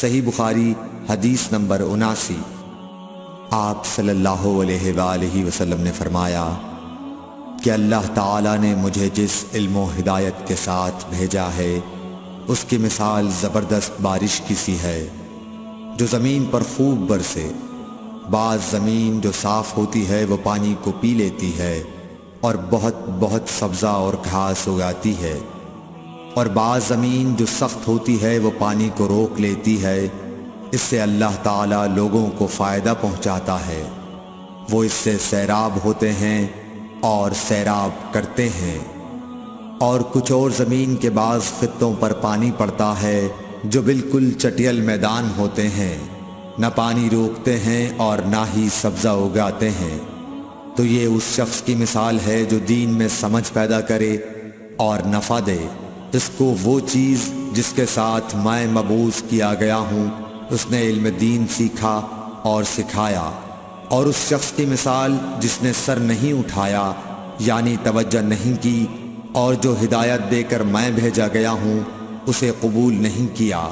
صحیح بخاری حدیث نمبر 79۔ آپ صلی اللہ علیہ وآلہ وسلم نے فرمایا کہ اللہ تعالیٰ نے مجھے جس علم و ہدایت کے ساتھ بھیجا ہے اس کی مثال زبردست بارش کی سی ہے جو زمین پر خوب برسے۔ بعض زمین جو صاف ہوتی ہے وہ پانی کو پی لیتی ہے اور بہت سبزہ اور گھاس اگاتی ہے، اور بعض زمین جو سخت ہوتی ہے وہ پانی کو روک لیتی ہے۔ اس سے اللہ تعالیٰ لوگوں کو فائدہ پہنچاتا ہے، وہ اس سے سیراب ہوتے ہیں اور سیراب کرتے ہیں۔ اور کچھ اور زمین کے بعض خطوں پر پانی پڑتا ہے جو بالکل چٹیل میدان ہوتے ہیں، نہ پانی روکتے ہیں اور نہ ہی سبزہ اگاتے ہیں۔ تو یہ اس شخص کی مثال ہے جو دین میں سمجھ پیدا کرے اور نفع دے۔ اس کو وہ چیز جس کے ساتھ میں مبعوث کیا گیا ہوں اس نے علم دین سیکھا اور سکھایا، اور اس شخص کی مثال جس نے سر نہیں اٹھایا یعنی توجہ نہیں کی، اور جو ہدایت دے کر میں بھیجا گیا ہوں اسے قبول نہیں کیا۔